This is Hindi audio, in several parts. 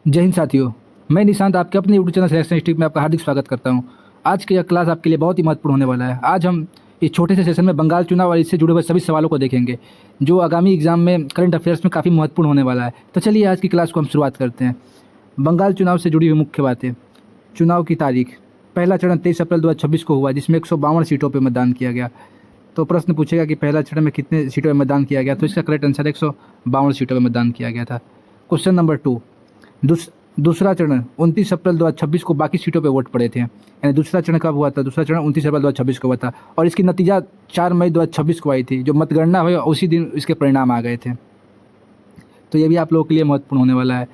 जय हिंद साथियों, मैं निशांत आपके अपने यूट्यूब चैनल सिलेक्शन स्ट्रीट में आपका हार्दिक स्वागत करता हूं। आज की यह क्लास आपके लिए बहुत ही महत्वपूर्ण होने वाला है। आज हम इस छोटे से सेशन में बंगाल चुनाव और इससे जुड़े हुए सभी सवालों को देखेंगे, जो आगामी एग्जाम में करंट अफेयर्स में काफ़ी महत्वपूर्ण होने वाला है। तो चलिए आज की क्लास को हम शुरुआत करते हैं। बंगाल चुनाव से जुड़ी हुई मुख्य बातें। चुनाव की तारीख, पहला चरण 23 अप्रैल 2026 को हुआ, जिसमें 152 सीटों पर मतदान किया गया। तो प्रश्न पूछेगा कि पहला चरण में कितने सीटों पर मतदान किया गया, तो इसका करेक्ट आंसर 152 सीटों पर मतदान किया गया था। क्वेश्चन नंबर 2, दूसरा चरण 29 अप्रैल 2026 को बाकी सीटों पे वोट पड़े थे। यानी दूसरा चरण कब हुआ था? दूसरा चरण 29 अप्रैल 2026 को हुआ था और इसकी नतीजा 4 मई 2026 को आई थी। जो मतगणना हुई उसी दिन इसके परिणाम आ गए थे। तो ये भी आप लोगों के लिए महत्वपूर्ण होने वाला है।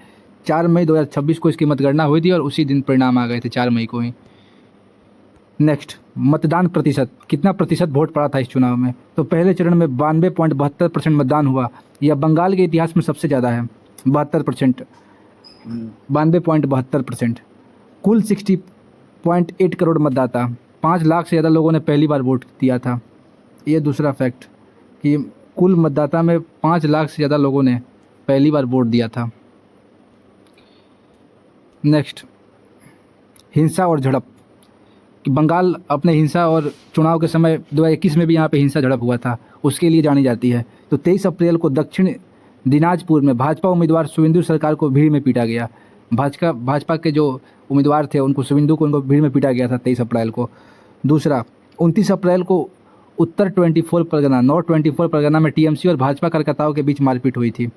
4 मई 2026 को इसकी मतगणना हुई थी और उसी दिन परिणाम आ गए थे, 4 मई को ही। नेक्स्ट, मतदान प्रतिशत, कितना प्रतिशत वोट पड़ा था इस चुनाव में? तो पहले चरण में 92.72% मतदान हुआ। यह बंगाल के इतिहास में सबसे ज़्यादा है, 72%, 92.72%। कुल 60.8 करोड़ मतदाता, 5 लाख से ज़्यादा लोगों ने पहली बार वोट दिया था। ये दूसरा फैक्ट कि कुल मतदाता में 5 लाख से ज़्यादा लोगों ने पहली बार वोट दिया था। नेक्स्ट, हिंसा और झड़प, कि बंगाल अपने हिंसा और चुनाव के समय 2021 में भी यहाँ पे हिंसा झड़प हुआ था, उसके लिए जानी जाती है। तो 23 अप्रैल को दक्षिण दिनाजपुर में भाजपा उम्मीदवार सुवेंदु सरकार को भीड़ में पीटा गया। भाजपा के जो उम्मीदवार थे सुवेंदु को उनको भीड़ में पीटा गया था 23 अप्रैल को। दूसरा, 29 अप्रैल को उत्तर 24 परगना, नॉर्थ 24 परगना में टीएमसी और भाजपा कार्यकर्ताओं के बीच मारपीट हुई थी।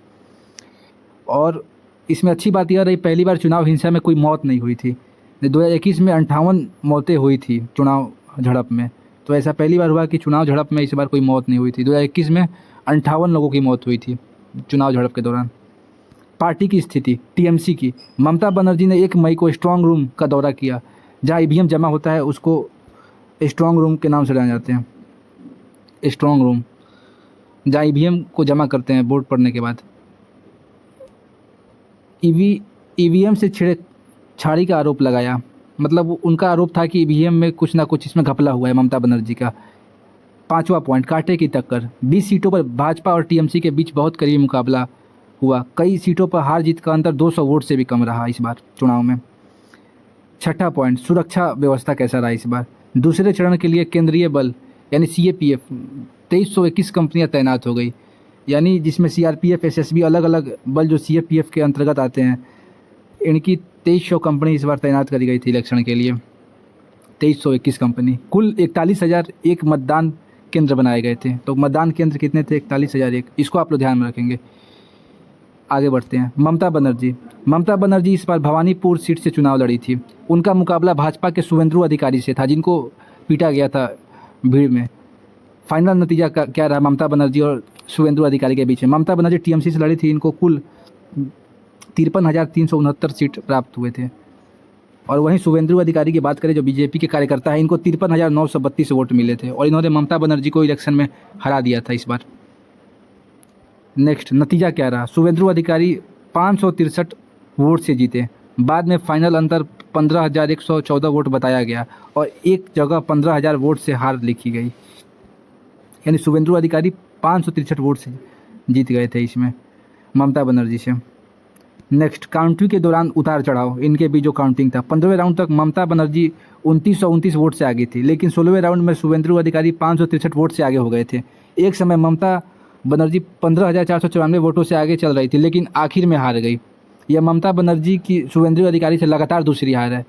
और इसमें अच्छी बात यह रही, पहली बार चुनाव हिंसा में कोई मौत नहीं हुई थी। 2021 में 58 मौतें हुई थी चुनाव झड़प में। तो ऐसा पहली बार हुआ कि चुनाव झड़प में इस बार कोई मौत नहीं हुई थी। 2021 में 58 लोगों की मौत हुई थी चुनाव झड़प के दौरान। पार्टी की स्थिति, टीएमसी की, ममता बनर्जी ने 1 मई को स्ट्रांग रूम का दौरा किया। जहां ईवीएम जमा होता है उसको स्ट्रांग रूम के नाम से जाने जाते हैं। स्ट्रांग रूम, जहां ईवीएम को जमा करते हैं वोट पड़ने के बाद। ईवीएम से छेड़छाड़ी का आरोप लगाया। मतलब उनका आरोप था कि ईवीएम में कुछ ना कुछ इसमें घपला हुआ है ममता बनर्जी का। 5वां पॉइंट, कांटे की टक्कर, 20 सीटों पर भाजपा और टीएमसी के बीच बहुत करीबी मुकाबला हुआ। कई सीटों पर हार जीत का अंतर 200 वोट से भी कम रहा इस बार चुनाव में। 6ठा पॉइंट, सुरक्षा व्यवस्था कैसा रहा इस बार? दूसरे चरण के लिए केंद्रीय बल यानी सीएपीएफ 2321 कंपनियां तैनात हो गई। यानी जिसमें सीआरपीएफ, एसएसबी, अलग अलग बल जो सीएपीएफ के अंतर्गत आते हैं, इनकी 2300 कंपनी इस बार तैनात करी गई थी इलेक्शन के लिए। 2321 कंपनी। कुल 41,001 मतदान केंद्र बनाए गए थे। तो मतदान केंद्र कितने थे? 41,001। इसको आप लोग ध्यान में रखेंगे। आगे बढ़ते हैं। ममता बनर्जी इस बार भवानीपुर सीट से चुनाव लड़ी थी। उनका मुकाबला भाजपा के शुवेंदु अधिकारी से था, जिनको पीटा गया था भीड़ में। फाइनल नतीजा क्या रहा ममता बनर्जी और शुवेंदु अधिकारी के बीच में? ममता बनर्जी टीएमसी से लड़ी थी, इनको कुल 53,369 सीट प्राप्त हुए थे। और वहीं शुवेंदु अधिकारी की बात करें जो बीजेपी के कार्यकर्ता है, इनको 53,932 वोट मिले थे और इन्होंने ममता बनर्जी को इलेक्शन में हरा दिया था इस बार। नेक्स्ट, नतीजा क्या रहा? शुवेंदु अधिकारी 563 वोट से जीते। बाद में फाइनल अंतर 15,114 वोट बताया गया और एक जगह 15,000 वोट से हार लिखी गई। यानी शुवेंदु अधिकारी 563 वोट से जीत गए थे इसमें ममता बनर्जी से। नेक्स्ट, काउंटिंग के दौरान उतार चढ़ाव, इनके बीच जो काउंटिंग था, 15वें राउंड तक ममता बनर्जी 2929 वोट से आगे थी, लेकिन 16वें राउंड में शुवेंदु अधिकारी 563 वोट से आगे हो गए थे। एक समय ममता बनर्जी 15,494 वोटों से आगे चल रही थी, लेकिन आखिर में हार गई। यह ममता बनर्जी की शुवेंदु अधिकारी से लगातार दूसरी हार है।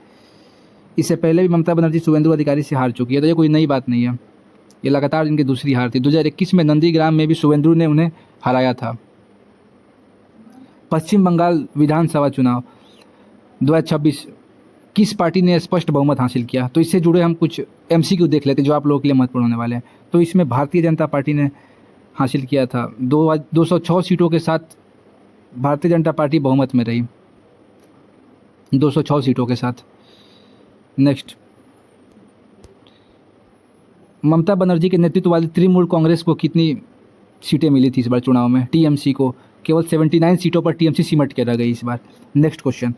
इससे पहले भी ममता बनर्जी शुवेंदु अधिकारी से हार चुकी है, तो ये कोई नई बात नहीं है। ये लगातार इनकी दूसरी हार थी। 2021 में नंदीग्राम में भी शुवेंदु ने उन्हें हराया था। पश्चिम बंगाल विधानसभा चुनाव 2026, किस पार्टी ने स्पष्ट बहुमत हासिल किया? तो इससे जुड़े हम कुछ एमसीक्यू देख लेते हैं जो आप लोगों के लिए महत्वपूर्ण होने वाले हैं। तो इसमें भारतीय जनता पार्टी ने हासिल किया था। 206 सीटों के साथ भारतीय जनता पार्टी बहुमत में रही, 206 सीटों के साथ। नेक्स्ट, ममता बनर्जी के नेतृत्व वाली तृणमूल कांग्रेस को कितनी सीटें मिली थी इस बार चुनाव में? टीएमसी को केवल 79 सीटों पर टीएमसी सिमट के रह गई इस बार। नेक्स्ट क्वेश्चन,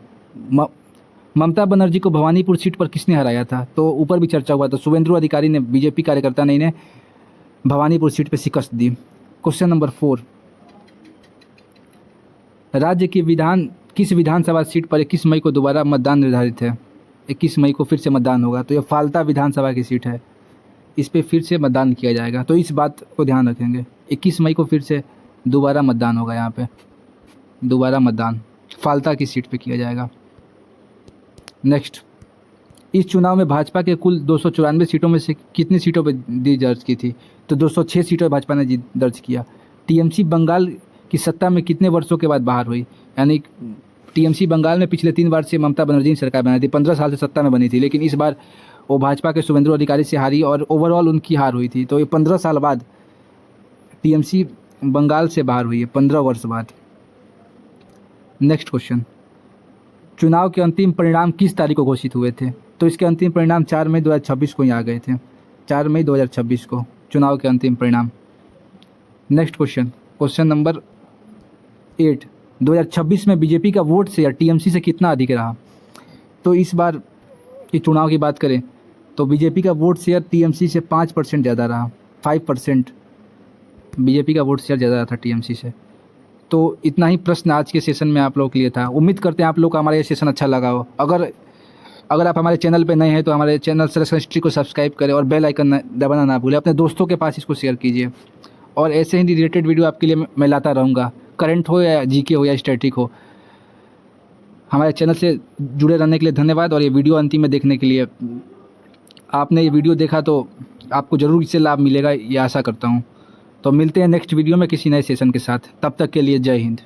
ममता बनर्जी को भवानीपुर सीट पर किसने हराया था? तो ऊपर भी चर्चा हुआ था, शुवेंदु अधिकारी ने, बीजेपी कार्यकर्ता ने इन्हें भवानीपुर सीट पर शिकस्त दी। क्वेश्चन नंबर 4, राज्य की किस विधानसभा सीट पर 21 मई को दोबारा मतदान निर्धारित है? 21 मई को फिर से मतदान होगा। तो ये फाल्ता विधानसभा की सीट है, इस पे फिर से मतदान किया जाएगा। तो इस बात को ध्यान रखेंगे, 21 मई को फिर से दोबारा मतदान होगा। यहाँ पे दोबारा मतदान फाल्ता की सीट पे किया जाएगा। नेक्स्ट, इस चुनाव में भाजपा के कुल 294 सीटों में से कितनी सीटों पर जीत दर्ज की थी? तो 206 सीटों पर भाजपा ने जीत दर्ज किया। टीएमसी बंगाल की सत्ता में कितने वर्षों के बाद बाहर हुई? यानी टीएमसी बंगाल में पिछले 3 बार से ममता बनर्जी की सरकार बनाई थी, 15 साल से सत्ता में बनी थी, लेकिन इस बार वो भाजपा के शुभेंदु अधिकारी से हारी और ओवरऑल उनकी हार हुई थी। तो ये 15 साल बाद टीएमसी बंगाल से बाहर हुई है, 15 वर्ष बाद। नेक्स्ट क्वेश्चन, चुनाव के अंतिम परिणाम किस तारीख को घोषित हुए थे? तो इसके अंतिम परिणाम 4 मई 2026 को ही आ गए थे। 4 मई 2026 को चुनाव के अंतिम परिणाम। नेक्स्ट क्वेश्चन, क्वेश्चन नंबर 8, 2026 में बीजेपी का वोट शेयर टीएमसी से कितना अधिक रहा? तो इस बार की चुनाव की बात करें तो बीजेपी का वोट शेयर टीएमसी से 5% ज़्यादा रहा, 5% बीजेपी का वोट शेयर ज़्यादा था टीएमसी से। तो इतना ही प्रश्न आज के सेशन में आप लोगों के लिए था। उम्मीद करते हैं आप लोग को हमारा ये सेशन अच्छा लगा हो। अगर आप हमारे चैनल पे नए हैं तो हमारे चैनल सिलेक्शन हिस्ट्री को सब्सक्राइब करें और बेल आइकन दबाना ना भूलें। अपने दोस्तों के पास इसको शेयर कीजिए और ऐसे ही रिलेटेड वीडियो आपके लिए मैं लाता रहूँगा, करंट हो या जीके हो या स्टैटिक हो। हमारे चैनल से जुड़े रहने के लिए धन्यवाद और ये वीडियो अंतिम में देखने के लिए। आपने ये वीडियो देखा तो आपको ज़रूर इससे लाभ मिलेगा, ये आशा करता हूँ। तो मिलते हैं नेक्स्ट वीडियो में किसी नए सेशन के साथ। तब तक के लिए जय हिंद।